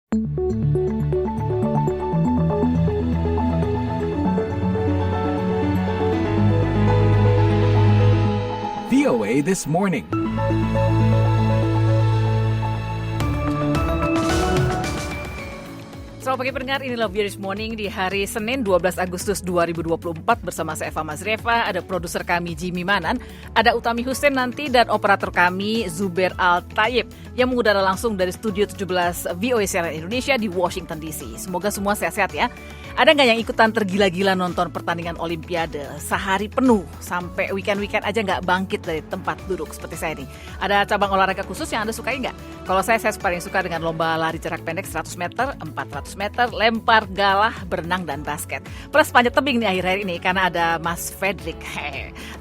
VOA This Morning. Selamat pagi pendengar, inilah VOA This Morning di hari Senin 12 Agustus 2024 bersama saya Eva Mazreva, ada produser kami Jimmy Manan, ada Utami Hussein nanti dan operator kami Zubair Al-Tayyib yang mengudara langsung dari Studio 17 VOA CNN Indonesia di Washington DC. Semoga semua sehat-sehat ya. Ada nggak yang ikutan tergila-gila nonton pertandingan Olimpiade sehari penuh sampai weekend-weekend aja nggak bangkit dari tempat duduk seperti saya ini? Ada cabang olahraga khusus yang Anda sukai nggak? Kalau saya paling suka dengan lomba lari jarak pendek 100 meter, 400 meter, lempar galah, berenang, dan basket. Plus panjat tebing nih akhir-akhir ini karena ada Mas Fredrik.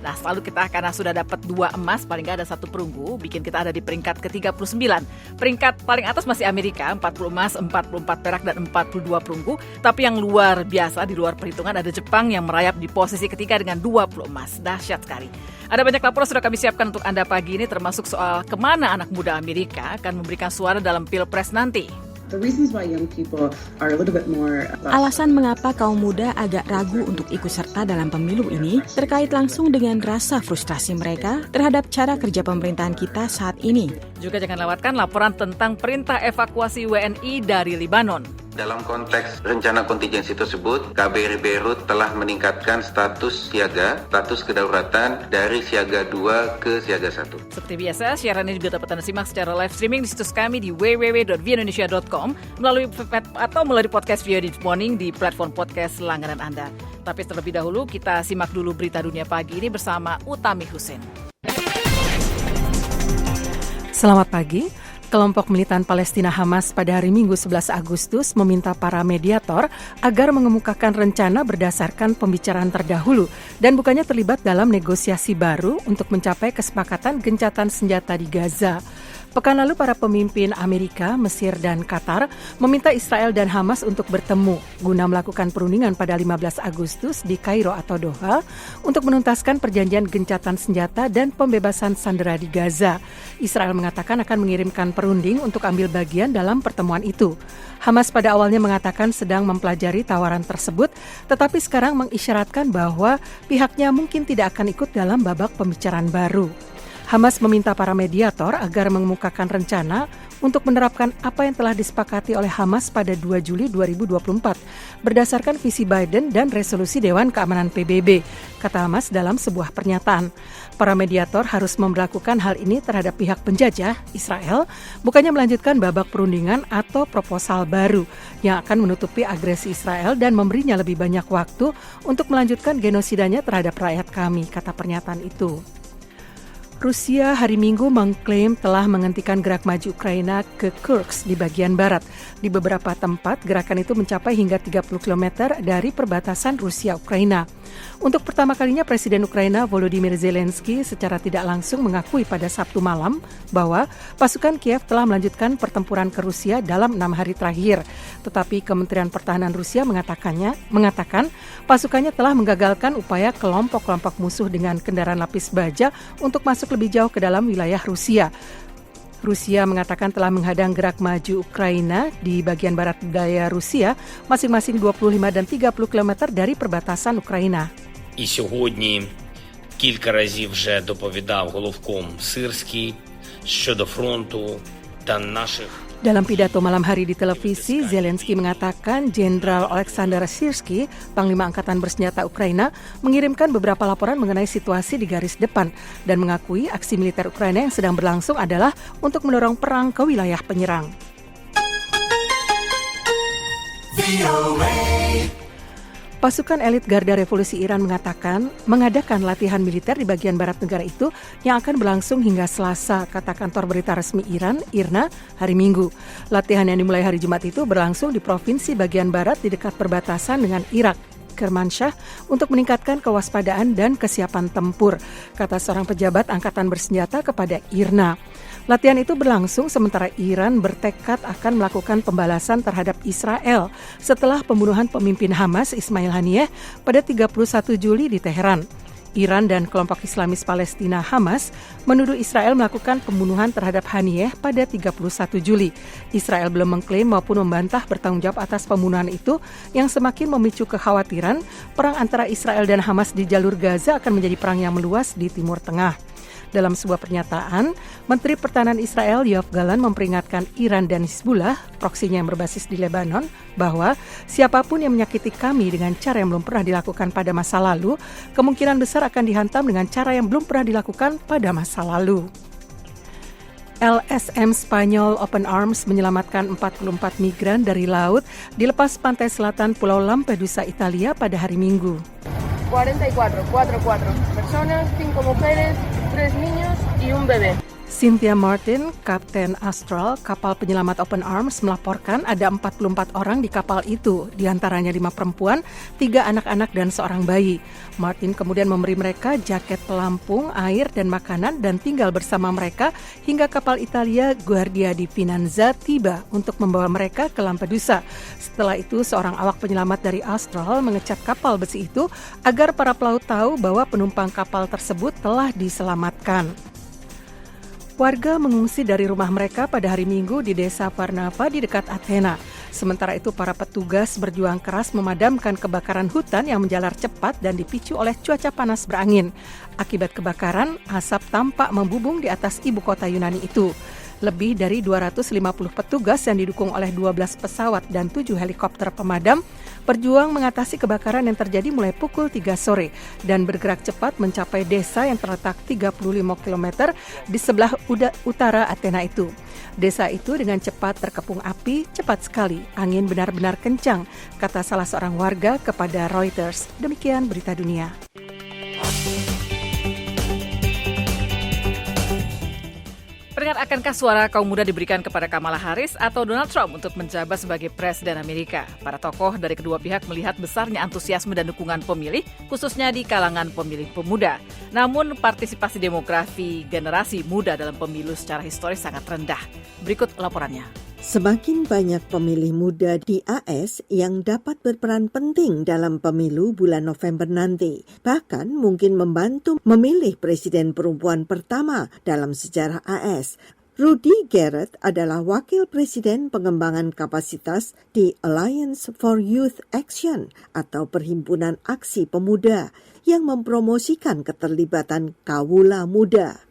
Nah selalu kita karena sudah dapat 2 emas, paling nggak ada 1 perunggu, bikin kita ada di peringkat ke-39. Peringkat paling atas masih Amerika, 40 emas, 44 perak, dan 42 perunggu. Tapi yang luar biasa, di luar perhitungan ada Jepang yang merayap di posisi ketiga dengan 20 emas. Dahsyat sekali. Ada banyak laporan sudah kami siapkan untuk Anda pagi ini, termasuk soal kemana anak muda Amerika akan memberikan suara dalam Pilpres nanti. Alasan mengapa kaum muda agak ragu untuk ikut serta dalam pemilu ini terkait langsung dengan rasa frustrasi mereka terhadap cara kerja pemerintahan kita saat ini. Juga jangan lewatkan laporan tentang perintah evakuasi WNI dari Libanon. Dalam konteks rencana kontingensi tersebut, KBRI Beirut telah meningkatkan status siaga, status kedaruratan dari siaga 2 ke siaga 1. Seperti biasa, siaran ini juga dapat Anda simak secara live streaming di situs kami di www.voaindonesia.com melalui atau melalui podcast VOA This Morning di platform podcast langganan Anda. Tapi terlebih dahulu, kita simak dulu berita dunia pagi ini bersama Utami Hussein. Selamat pagi. Kelompok militan Palestina Hamas pada hari Minggu 11 Agustus meminta para mediator agar mengemukakan rencana berdasarkan pembicaraan terdahulu dan bukannya terlibat dalam negosiasi baru untuk mencapai kesepakatan gencatan senjata di Gaza. Pekan lalu para pemimpin Amerika, Mesir, dan Qatar meminta Israel dan Hamas untuk bertemu guna melakukan perundingan pada 15 Agustus di Kairo atau Doha untuk menuntaskan perjanjian gencatan senjata dan pembebasan sandera di Gaza. Israel mengatakan akan mengirimkan perunding untuk ambil bagian dalam pertemuan itu. Hamas pada awalnya mengatakan sedang mempelajari tawaran tersebut, tetapi sekarang mengisyaratkan bahwa pihaknya mungkin tidak akan ikut dalam babak pembicaraan baru. Hamas meminta para mediator agar mengemukakan rencana untuk menerapkan apa yang telah disepakati oleh Hamas pada 2 Juli 2024 berdasarkan visi Biden dan resolusi Dewan Keamanan PBB, kata Hamas dalam sebuah pernyataan. Para mediator harus memberlakukan hal ini terhadap pihak penjajah, Israel, bukannya melanjutkan babak perundingan atau proposal baru yang akan menutupi agresi Israel dan memberinya lebih banyak waktu untuk melanjutkan genosidanya terhadap rakyat kami, kata pernyataan itu. Rusia hari Minggu mengklaim telah menghentikan gerak maju Ukraina ke Kursk di bagian barat. Di beberapa tempat, gerakan itu mencapai hingga 30 km dari perbatasan Rusia-Ukraina. Untuk pertama kalinya, Presiden Ukraina Volodymyr Zelensky secara tidak langsung mengakui pada Sabtu malam bahwa pasukan Kiev telah melanjutkan pertempuran ke Rusia dalam 6 hari terakhir. Tetapi Kementerian Pertahanan Rusia mengatakan pasukannya telah menggagalkan upaya kelompok-kelompok musuh dengan kendaraan lapis baja untuk masuk lebih jauh ke dalam wilayah Rusia. Rusia mengatakan telah menghadang gerak maju Ukraina di bagian barat daya Rusia, masing-masing 25 dan 30 km dari perbatasan Ukraina. І сьогодні кілька разів вже доповідав головком Сирський щодо фронту та наших. Dalam pidato malam hari di televisi, Zelensky mengatakan Jenderal Oleksandr Syrskyi, Panglima Angkatan Bersenjata Ukraina, mengirimkan beberapa laporan mengenai situasi di garis depan dan mengakui aksi militer Ukraina yang sedang berlangsung adalah untuk mendorong perang ke wilayah penyerang. Pasukan elit Garda Revolusi Iran mengadakan latihan militer di bagian barat negara itu yang akan berlangsung hingga Selasa, kata kantor berita resmi Iran, IRNA, hari Minggu. Latihan yang dimulai hari Jumat itu berlangsung di provinsi bagian barat di dekat perbatasan dengan Irak, Kermanshah, untuk meningkatkan kewaspadaan dan kesiapan tempur, kata seorang pejabat angkatan bersenjata kepada IRNA. Latihan itu berlangsung sementara Iran bertekad akan melakukan pembalasan terhadap Israel setelah pembunuhan pemimpin Hamas Ismail Haniyeh pada 31 Juli di Teheran. Iran dan kelompok Islamis Palestina Hamas menuduh Israel melakukan pembunuhan terhadap Haniyeh pada 31 Juli. Israel belum mengklaim maupun membantah bertanggung jawab atas pembunuhan itu yang semakin memicu kekhawatiran perang antara Israel dan Hamas di jalur Gaza akan menjadi perang yang meluas di Timur Tengah. Dalam sebuah pernyataan, Menteri Pertahanan Israel Yoav Gallant memperingatkan Iran dan Hizbullah, proksinya yang berbasis di Lebanon, bahwa siapapun yang menyakiti kami dengan cara yang belum pernah dilakukan pada masa lalu, kemungkinan besar akan dihantam dengan cara yang belum pernah dilakukan pada masa lalu. LSM Spanyol Open Arms menyelamatkan 44 migran dari laut di lepas pantai selatan Pulau Lampedusa, Italia pada hari Minggu. 44 personas, 5 mujeres, 3 niños y un bebé. Cynthia Martin, Kapten Astral, kapal penyelamat Open Arms, melaporkan ada 44 orang di kapal itu, diantaranya 5 perempuan, 3 anak-anak dan seorang bayi. Martin kemudian memberi mereka jaket pelampung, air dan makanan dan tinggal bersama mereka hingga kapal Italia Guardia di Finanza tiba untuk membawa mereka ke Lampedusa. Setelah itu, seorang awak penyelamat dari Astral mengecat kapal besi itu agar para pelaut tahu bahwa penumpang kapal tersebut telah diselamatkan. Warga mengungsi dari rumah mereka pada hari Minggu di desa Parnava di dekat Athena. Sementara itu para petugas berjuang keras memadamkan kebakaran hutan yang menjalar cepat dan dipicu oleh cuaca panas berangin. Akibat kebakaran, asap tampak membubung di atas ibu kota Yunani itu. Lebih dari 250 petugas yang didukung oleh 12 pesawat dan 7 helikopter pemadam berjuang mengatasi kebakaran yang terjadi mulai pukul 3 sore dan bergerak cepat mencapai desa yang terletak 35 km di sebelah utara Athena itu. Desa itu dengan cepat terkepung api, cepat sekali, angin benar-benar kencang, kata salah seorang warga kepada Reuters. Demikian berita dunia. Pendengar, akankah suara kaum muda diberikan kepada Kamala Harris atau Donald Trump untuk menjabat sebagai Presiden Amerika? Para tokoh dari kedua pihak melihat besarnya antusiasme dan dukungan pemilih, khususnya di kalangan pemilih pemuda. Namun, partisipasi demografi generasi muda dalam pemilu secara historis sangat rendah. Berikut laporannya. Semakin banyak pemilih muda di AS yang dapat berperan penting dalam pemilu bulan November nanti. Bahkan mungkin membantu memilih presiden perempuan pertama dalam sejarah AS. Rudy Garrett adalah wakil presiden pengembangan kapasitas di Alliance for Youth Action atau Perhimpunan Aksi Pemuda yang mempromosikan keterlibatan kawula muda.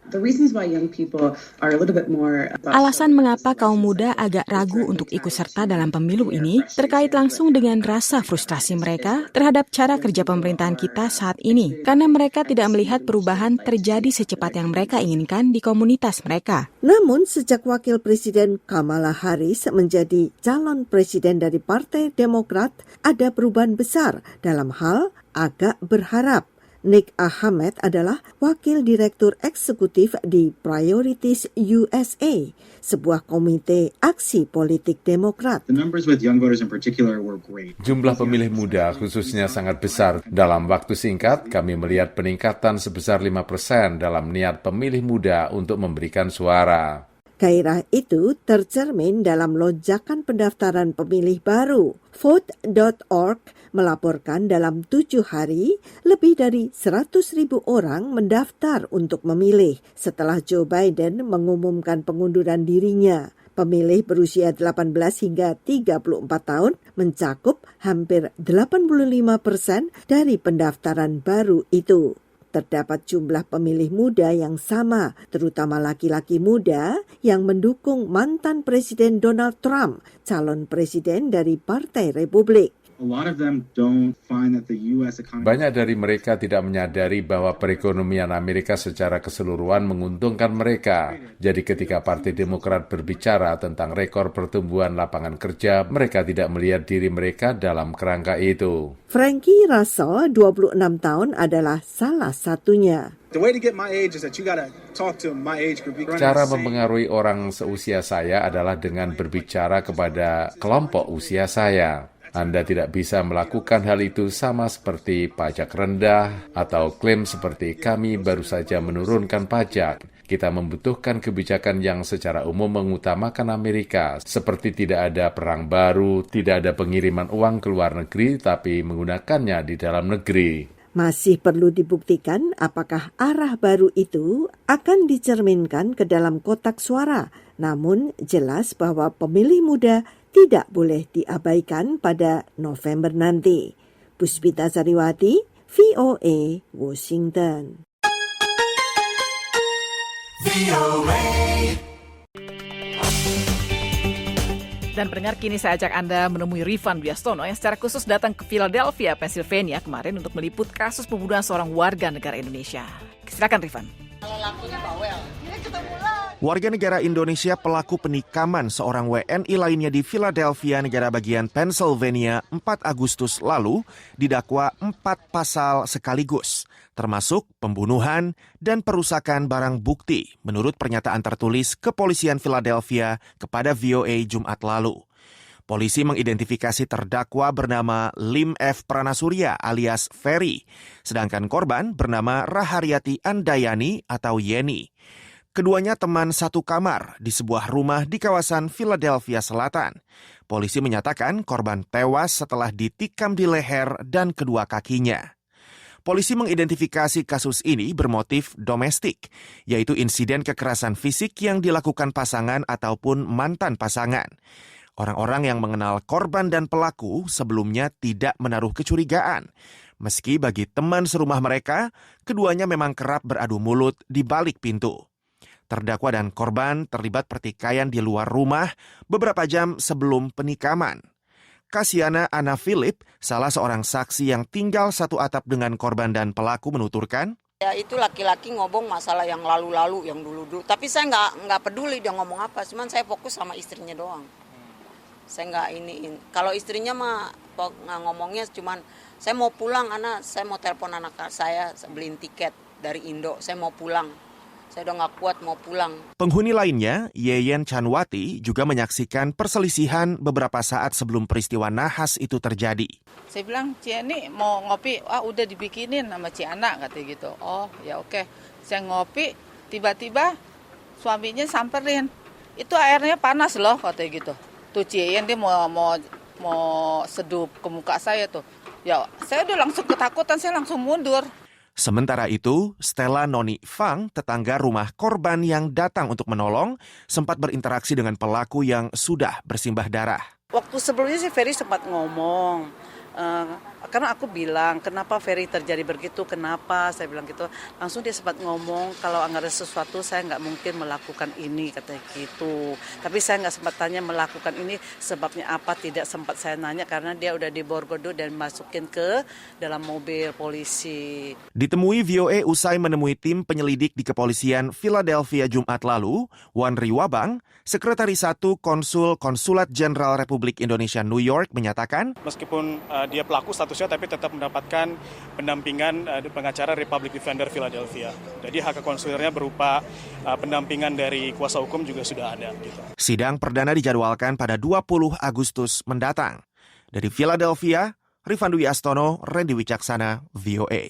Alasan mengapa kaum muda agak ragu untuk ikut serta dalam pemilu ini terkait langsung dengan rasa frustrasi mereka terhadap cara kerja pemerintahan kita saat ini, karena mereka tidak melihat perubahan terjadi secepat yang mereka inginkan di komunitas mereka. Namun, sejak Wakil Presiden Kamala Harris menjadi calon presiden dari Partai Demokrat, ada perubahan besar dalam hal agak berharap. Nick Ahmed adalah Wakil Direktur Eksekutif di Priorities USA, sebuah komite aksi politik Demokrat. Jumlah pemilih muda khususnya sangat besar. Dalam waktu singkat, kami melihat peningkatan sebesar 5% dalam niat pemilih muda untuk memberikan suara. Gairah itu tercermin dalam lonjakan pendaftaran pemilih baru. Vote.org melaporkan dalam 7 hari, lebih dari 100.000 orang mendaftar untuk memilih setelah Joe Biden mengumumkan pengunduran dirinya. Pemilih berusia 18 hingga 34 tahun mencakup hampir 85% dari pendaftaran baru itu. Terdapat jumlah pemilih muda yang sama, terutama laki-laki muda yang mendukung mantan Presiden Donald Trump, calon presiden dari Partai Republik. Banyak dari mereka tidak menyadari bahwa perekonomian Amerika secara keseluruhan menguntungkan mereka. Jadi ketika Partai Demokrat berbicara tentang rekor pertumbuhan lapangan kerja, mereka tidak melihat diri mereka dalam kerangka itu. Frankie Russell, 26 tahun, adalah salah satunya. Cara mempengaruhi orang seusia saya adalah dengan berbicara kepada kelompok usia saya. Anda tidak bisa melakukan hal itu sama seperti pajak rendah atau klaim seperti kami baru saja menurunkan pajak. Kita membutuhkan kebijakan yang secara umum mengutamakan Amerika, seperti tidak ada perang baru, tidak ada pengiriman uang ke luar negeri, tapi menggunakannya di dalam negeri. Masih perlu dibuktikan apakah arah baru itu akan dicerminkan ke dalam kotak suara. Namun jelas bahwa pemilih muda tidak boleh diabaikan pada November nanti. Puspita Sariwati, VOA, Washington. Dan pendengar, kini saya ajak Anda menemui Rifan Wiastono yang secara khusus datang ke Philadelphia, Pennsylvania kemarin untuk meliput kasus pembunuhan seorang warga negara Indonesia. Silakan Rifan. Warga negara Indonesia pelaku penikaman seorang WNI lainnya di Philadelphia, negara bagian Pennsylvania, 4 Agustus lalu didakwa 4 pasal sekaligus, termasuk pembunuhan dan perusakan barang bukti, menurut pernyataan tertulis Kepolisian Philadelphia kepada VOA Jumat lalu. Polisi mengidentifikasi terdakwa bernama Lim F. Pranasuria alias Ferry, sedangkan korban bernama Raharyati Andayani atau Yeni. Keduanya teman satu kamar di sebuah rumah di kawasan Philadelphia Selatan. Polisi menyatakan korban tewas setelah ditikam di leher dan kedua kakinya. Polisi mengidentifikasi kasus ini bermotif domestik, yaitu insiden kekerasan fisik yang dilakukan pasangan ataupun mantan pasangan. Orang-orang yang mengenal korban dan pelaku sebelumnya tidak menaruh kecurigaan. Meski bagi teman serumah mereka, keduanya memang kerap beradu mulut di balik pintu. Terdakwa dan korban terlibat pertikaian di luar rumah beberapa jam sebelum penikaman. Kasiana Anna Philip, salah seorang saksi yang tinggal satu atap dengan korban dan pelaku, menuturkan, ya itu laki-laki ngomong masalah yang lalu-lalu, yang dulu-dulu. Tapi saya nggak peduli dia ngomong apa, cuman saya fokus sama istrinya doang. Saya nggak iniin. Kalau istrinya mah ngomongnya cuman saya mau pulang, saya mau telepon anak saya beliin tiket dari Indo, saya mau pulang. Saya udah nggak kuat mau pulang. Penghuni lainnya, Yeyen Chanwati, juga menyaksikan perselisihan beberapa saat sebelum peristiwa nahas itu terjadi. Saya bilang, Cie ini mau ngopi, udah dibikinin sama Cie Anak, katanya gitu. Oh ya oke. Saya ngopi, tiba-tiba suaminya samperin. Itu airnya panas loh, katanya gitu. Tuh Cie dia mau seduh ke muka saya tuh. Ya saya udah langsung ketakutan, saya langsung mundur. Sementara itu, Stella Noni Fang, tetangga rumah korban yang datang untuk menolong, sempat berinteraksi dengan pelaku yang sudah bersimbah darah. Waktu sebelumnya sih Ferry sempat ngomong, karena aku bilang, kenapa Ferry terjadi begitu, kenapa, saya bilang gitu. Langsung dia sempat ngomong, kalau ada sesuatu saya nggak mungkin melakukan ini, katanya gitu. Tapi saya nggak sempat tanya melakukan ini, sebabnya apa, tidak sempat saya nanya, karena dia udah diborgodo dan masukin ke dalam mobil polisi. Ditemui VOA usai menemui tim penyelidik di kepolisian Philadelphia Jumat lalu, Wan Riwabang, Sekretaris 1 Konsulat Jenderal Republik Indonesia New York, menyatakan, meskipun dia pelaku statusnya tapi tetap mendapatkan pendampingan pengacara Republic Defender Philadelphia. Jadi hak konsulernya berupa pendampingan dari kuasa hukum juga sudah ada. Gitu. Sidang perdana dijadwalkan pada 20 Agustus mendatang. Dari Philadelphia, Rifan Dwi Astono, Randy Wicaksana, VOA.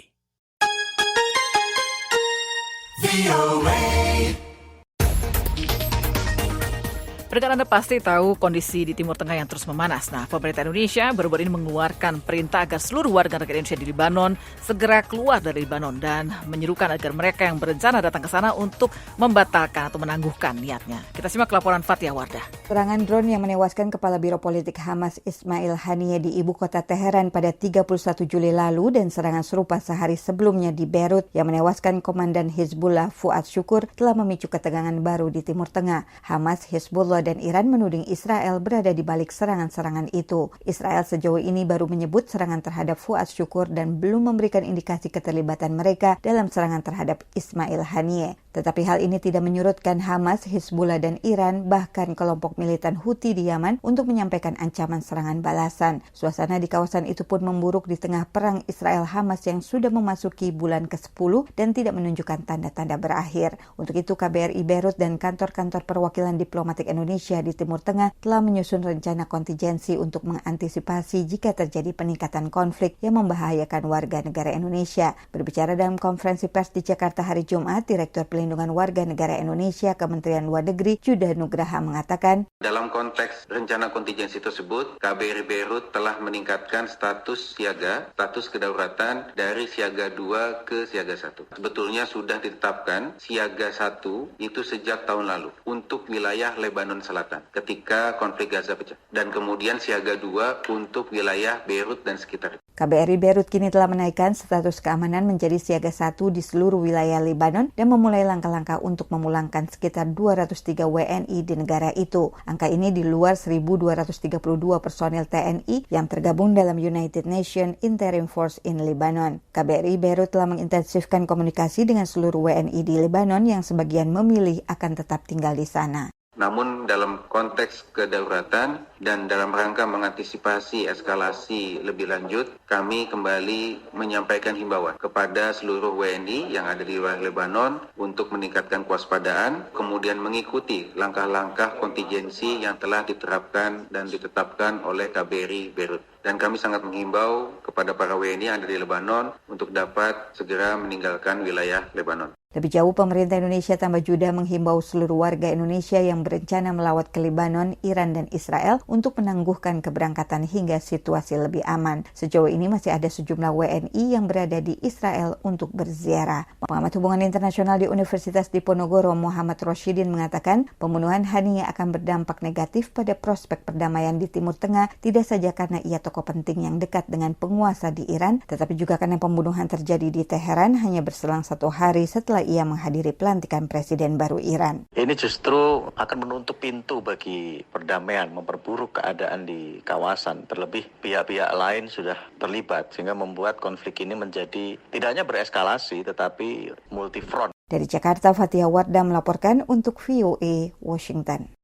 Pendengar, Anda pasti tahu kondisi di Timur Tengah yang terus memanas. Nah, pemerintah Indonesia baru-baru ini mengeluarkan perintah agar seluruh warga negara Indonesia di Lebanon segera keluar dari Lebanon dan menyerukan agar mereka yang berencana datang ke sana untuk membatalkan atau menangguhkan niatnya. Kita simak laporan Fatia Wardah. Serangan drone yang menewaskan Kepala Biro Politik Hamas Ismail Haniyeh di ibu kota Teheran pada 31 Juli lalu dan serangan serupa sehari sebelumnya di Beirut yang menewaskan Komandan Hizbullah Fuad Syukur telah memicu ketegangan baru di Timur Tengah. Hamas, Hizbullah dan Iran menuding Israel berada di balik serangan-serangan itu. Israel sejauh ini baru menyebut serangan terhadap Fuad Syukur dan belum memberikan indikasi keterlibatan mereka dalam serangan terhadap Ismail Haniyeh. Tetapi hal ini tidak menyurutkan Hamas, Hizbullah dan Iran, bahkan kelompok militan Houthi di Yaman untuk menyampaikan ancaman serangan balasan. Suasana di kawasan itu pun memburuk di tengah perang Israel-Hamas yang sudah memasuki bulan ke-10 dan tidak menunjukkan tanda-tanda berakhir. Untuk itu KBRI Beirut dan kantor-kantor perwakilan diplomatik Indonesia di Timur Tengah telah menyusun rencana kontingensi untuk mengantisipasi jika terjadi peningkatan konflik yang membahayakan warga negara Indonesia. Berbicara dalam konferensi pers di Jakarta hari Jumat, Direktur Pelindungan Perlindungan Warga Negara Indonesia Kementerian Luar Negeri Judah Nugraha mengatakan, dalam konteks rencana kontingensi tersebut, KBRI Beirut telah meningkatkan status siaga, status kedaruratan dari siaga 2 ke siaga 1. Sebetulnya sudah ditetapkan siaga 1 itu sejak tahun lalu untuk wilayah Lebanon Selatan ketika konflik Gaza pecah. Dan kemudian siaga 2 untuk wilayah Beirut dan sekitar. KBRI Beirut kini telah menaikkan status keamanan menjadi siaga 1 di seluruh wilayah Lebanon dan memulai langkah-langkah untuk memulangkan sekitar 203 WNI di negara itu. Angka ini di luar 1.232 personil TNI yang tergabung dalam United Nations Interim Force in Lebanon. KBRI Beirut telah mengintensifkan komunikasi dengan seluruh WNI di Lebanon yang sebagian memilih akan tetap tinggal di sana. Namun dalam konteks kedaruratan dan dalam rangka mengantisipasi eskalasi lebih lanjut, kami kembali menyampaikan himbauan kepada seluruh WNI yang ada di wilayah Lebanon untuk meningkatkan kewaspadaan, kemudian mengikuti langkah-langkah kontingensi yang telah diterapkan dan ditetapkan oleh KBRI Beirut. Dan kami sangat menghimbau kepada para WNI yang ada di Lebanon untuk dapat segera meninggalkan wilayah Lebanon. Lebih jauh, pemerintah Indonesia tambah Judah menghimbau seluruh warga Indonesia yang berencana melawat ke Lebanon, Iran, dan Israel untuk menangguhkan keberangkatan hingga situasi lebih aman. Sejauh ini masih ada sejumlah WNI yang berada di Israel untuk berziarah. Pengamat hubungan internasional di Universitas Diponegoro, Muhammad Roshidin mengatakan pembunuhan Haniyeh akan berdampak negatif pada prospek perdamaian di Timur Tengah, tidak saja karena ia tokoh penting yang dekat dengan penguasa di Iran, tetapi juga karena pembunuhan terjadi di Teheran hanya berselang 1 hari setelah ia menghadiri pelantikan Presiden baru Iran. Ini justru akan menutup pintu bagi perdamaian, memperburuk keadaan di kawasan. Terlebih pihak-pihak lain sudah terlibat, sehingga membuat konflik ini menjadi tidak hanya bereskalasi, tetapi multifront. Dari Jakarta, Fathia Wardah melaporkan untuk VOA Washington.